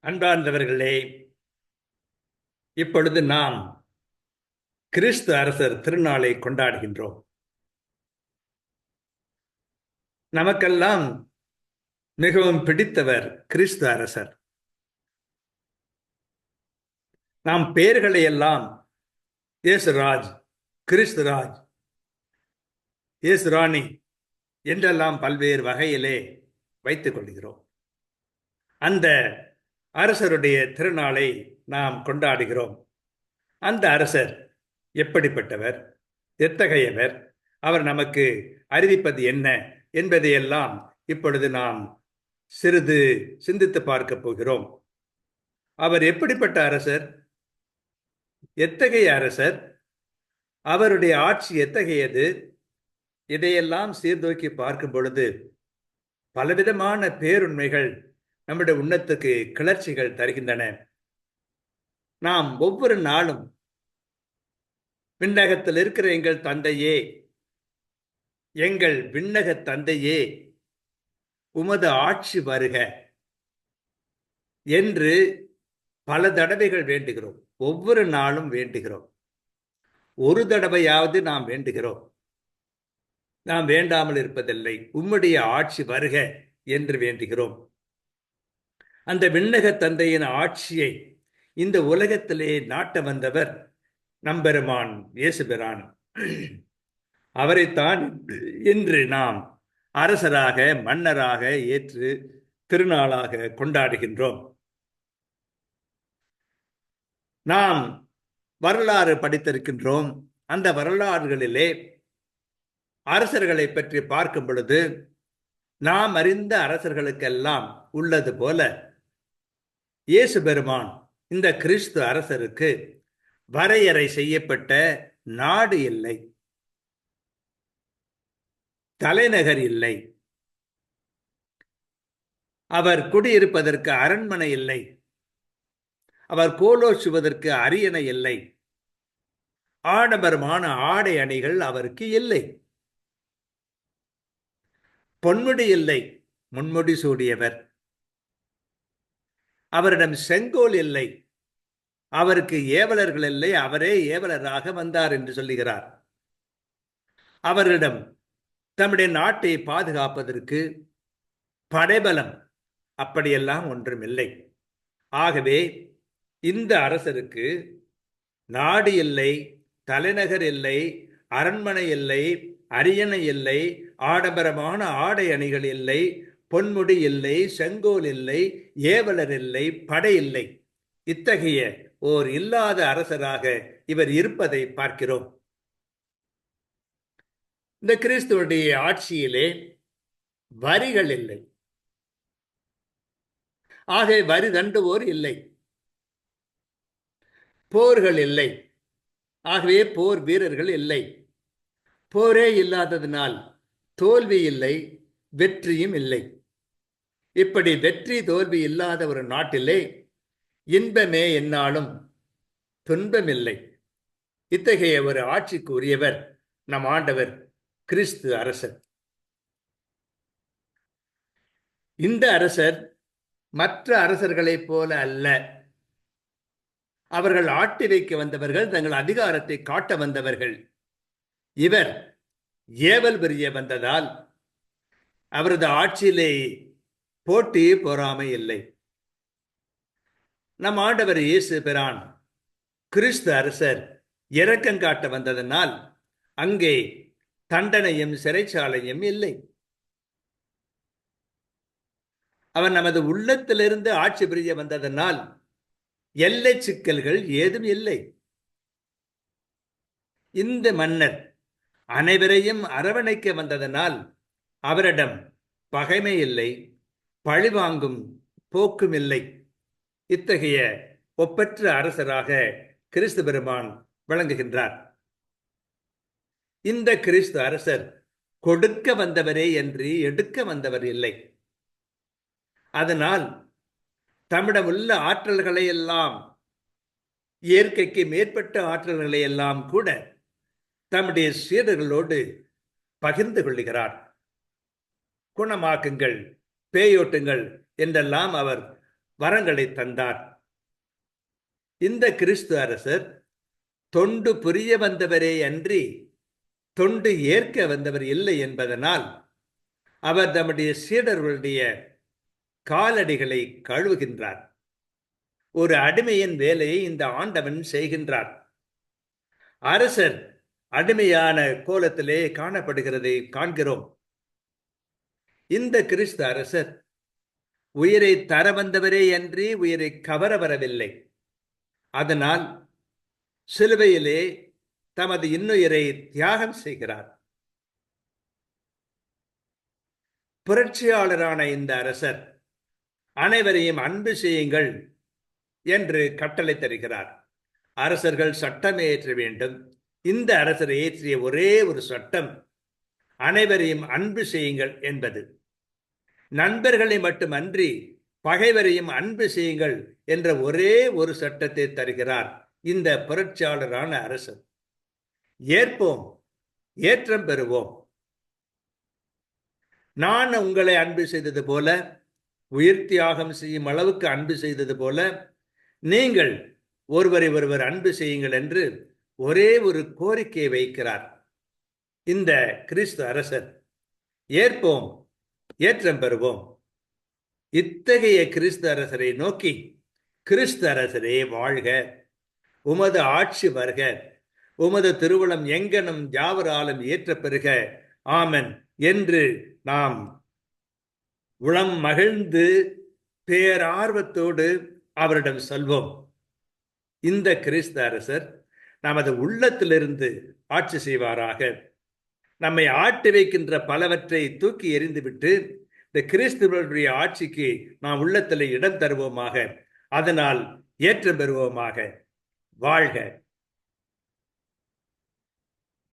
அன்பார்ந்தவர்களே, இப்பொழுது நாம் கிறிஸ்து அரசர் திருநாளை கொண்டாடுகின்றோம். நமக்கெல்லாம் மிகவும் பிடித்தவர் கிறிஸ்து அரசர். நாம் பெயர்களை எல்லாம் இயேசுராஜ், கிறிஸ்துராஜ், இயேசுராணி என்றெல்லாம் பல்வேறு வகையிலே வைத்துக் கொள்கிறோம். அந்த அரசருடைய திருநாளை நாம் கொண்டாடுகிறோம். அந்த அரசர் எப்படிப்பட்டவர், எத்தகையவர், அவர் நமக்கு அறிவிப்பது என்ன என்பதையெல்லாம் இப்பொழுது நாம் சிறிது சிந்தித்து பார்க்க போகிறோம். அவர் எப்படிப்பட்ட அரசர், எத்தகைய அரசர், அவருடைய ஆட்சி எத்தகையது, இதையெல்லாம் சீர்தூக்கி பார்க்கும் பொழுது பலவிதமான பேருண்மைகள் நம்முடைய உள்ளத்துக்கு கிளர்ச்சிகள் தருகின்றன. நாம் ஒவ்வொரு நாளும் விண்ணகத்தில் இருக்கிற எங்கள் தந்தையே, எங்கள் விண்ணக தந்தையே, உமது ஆட்சி வருக என்று பல தடவைகள் வேண்டுகிறோம். ஒவ்வொரு நாளும் வேண்டுகிறோம். ஒரு தடவையாவது நாம் வேண்டுகிறோம். நாம் வேண்டாமல் இருப்பதில்லை. உம்முடைய ஆட்சி வருக என்று வேண்டுகிறோம். அந்த விண்ணக தந்தையின் ஆட்சியை இந்த உலகத்திலே நாட்ட வந்தவர் நம்பெருமான் இயேசுபிரான். அவரைத்தான் இன்று நாம் அரசராக, மன்னராக ஏற்று திருநாளாக கொண்டாடுகின்றோம். நாம் வரலாறு படித்திருக்கின்றோம். அந்த வரலாறுகளிலே அரசர்களை பற்றி பார்க்கும் பொழுது நாம் அறிந்த அரசர்களுக்கெல்லாம் உள்ளது போல இயேசு பெருமான் இந்த கிறிஸ்து அரசருக்கு வரையறை செய்யப்பட்ட நாடு இல்லை, தலைநகர் இல்லை, அவர் குடியிருப்பதற்கு அரண்மனை இல்லை, அவர் கோலோச்சுவதற்கு அரியணை இல்லை, ஆடம்பரமான ஆடை அணிகள் அவருக்கு இல்லை, பொன்முடி இல்லை, முன்முடி சூடியவர். அவரிடம் செங்கோல் இல்லை, அவருக்கு ஏவலர்கள் இல்லை, அவரே ஏவலராக வந்தார் என்று சொல்லுகிறார். அவரிடம் தம்முடைய நாட்டை பாதுகாப்பதற்கு படைபலம் அப்படியெல்லாம் ஒன்றுமில்லை. ஆகவே இந்த அரசருக்கு நாடு இல்லை, தலைநகர் இல்லை, அரண்மனை இல்லை, அரியணை இல்லை, ஆடம்பரமான ஆடை அணிகள் இல்லை, பொன்முடி இல்லை, செங்கோல் இல்லை, ஏவலர் இல்லை, படை இல்லை. இத்தகைய ஓர் இல்லாத அரசராக இவர் இருப்பதை பார்க்கிறோம். இந்த கிறிஸ்துவுடைய ஆட்சியிலே வரிகள் இல்லை. ஆக வரி தண்டுவோர் இல்லை, போர்கள் இல்லை, ஆகவே போர் வீரர்கள் இல்லை. போரே இல்லாததினால் தோல்வி இல்லை, வெற்றியும் இல்லை. இப்படி வெற்றி தோல்வி இல்லாத ஒரு நாட்டிலே இன்பமே என்னாலும் துன்பமில்லை. இத்தகைய ஒரு ஆட்சிக்கு உரியவர் நம் ஆண்டவர் கிறிஸ்து அரசர். இந்த அரசர் மற்ற அரசர்களைப் போல அல்ல. அவர்கள் ஆட்டி வைக்க வந்தவர்கள், தங்கள் அதிகாரத்தை காட்ட வந்தவர்கள். இவர் ஏவல் புரிய வந்ததால் அவரது ஆட்சியிலே போட்டி பொறாமை இல்லை. நம் ஆண்டவர் இயேசு பிரான் கிறிஸ்து அரசர் இரக்கம் காட்ட வந்ததனால் அங்கே தண்டனையும் சிறைச்சாலையும் இல்லை. அவர் நமது உள்ளத்திலிருந்து ஆட்சி புரிய வந்ததனால் எல்லை சிக்கல்கள் ஏதும் இல்லை. இந்த மன்னர் அனைவரையும் அரவணைக்க வந்ததனால் அவரிடம் பகைமை இல்லை, பழிவாங்கும் போக்கும் இல்லை. இத்தகைய ஒப்பற்ற அரசராக கிறிஸ்து பெருமான் விளங்குகின்றார். இந்த கிறிஸ்து அரசர் கொடுக்க வந்தவரே என்று எடுக்க வந்தவர் இல்லை. அதனால் தம்மிடம் உள்ள ஆற்றல்களை எல்லாம், இயற்கைக்கு மேற்பட்ட ஆற்றல்களை எல்லாம் கூட தம்முடைய சீடர்களோடு பகிர்ந்து கொள்ளுகிறார். குணமாக்குங்கள், பேயோட்டுங்கள் என்றெல்லாம் அவர் வரங்களை தந்தார். இந்த கிறிஸ்து அரசர் தொண்டு புரிய வந்தவரே அன்றி தொண்டு ஏற்க வந்தவர் இல்லை என்பதனால் அவர் தம்முடைய சீடர்களுடைய காலடிகளை கழுவுகின்றார். ஒரு அடிமையின் வேலையை இந்த ஆண்டவன் செய்கின்றார். அரசர் அடிமையான கோலத்திலே காணப்படுகிறதை காண்கிறோம். இந்த கிறிஸ்து அரசர் உயிரை தர வந்தவரே அன்றி உயிரை கவர வரவில்லை. அதனால் சிலுவையிலே தமது இன்னுயிரை தியாகம் செய்கிறார். புரட்சியாளரான இந்த அரசர் அனைவரையும் அன்பு செய்யுங்கள் என்று கட்டளை தருகிறார். அரசர்கள் சட்டம் இயற்ற வேண்டும். இந்த அரசர் இயற்றிய ஒரே ஒரு சட்டம் அனைவரையும் அன்பு செய்யுங்கள் என்பது. நண்பர்களை மட்டுமன்றி பகைவரையும் அன்பு செய்யுங்கள் என்ற ஒரே ஒரு சட்டத்தை தருகிறார் இந்த புரட்சியாளரான அரசர். ஏற்போம், ஏற்றம் பெறுவோம். நான் உங்களை அன்பு செய்தது போல, உயிர் தியாகம் செய்யும் அளவுக்கு அன்பு செய்தது போல நீங்கள் ஒருவரை ஒருவர் அன்பு செய்யுங்கள் என்று ஒரே ஒரு கோரிக்கையை வைக்கிறார் இந்த கிறிஸ்து அரசர். ஏற்போம், ஏற்றம் பெறுவோம். இத்தகைய கிறிஸ்து அரசரை நோக்கி, கிறிஸ்து அரசரே வாழ்க, உமது ஆட்சி வருக, உமது திருவுளம் எங்கனும் யாவராலும் ஏற்ற பெறுக, ஆமென் என்று நாம் உளம் மகிழ்ந்து பேரார்வத்தோடு அவரிடம் சொல்வோம். இந்த கிறிஸ்து அரசர் நமது உள்ளத்திலிருந்து ஆட்சி செய்வாராக. நம்மை ஆட்டி வைக்கின்ற பலவற்றை தூக்கி எறிந்துவிட்டு இந்த கிறிஸ்துவனுடைய ஆட்சிக்கு நாம் உள்ளத்தில் இடம் தருவோமாக. அதனால் ஏற்றம் பெறுவோமாக. வாழ்க.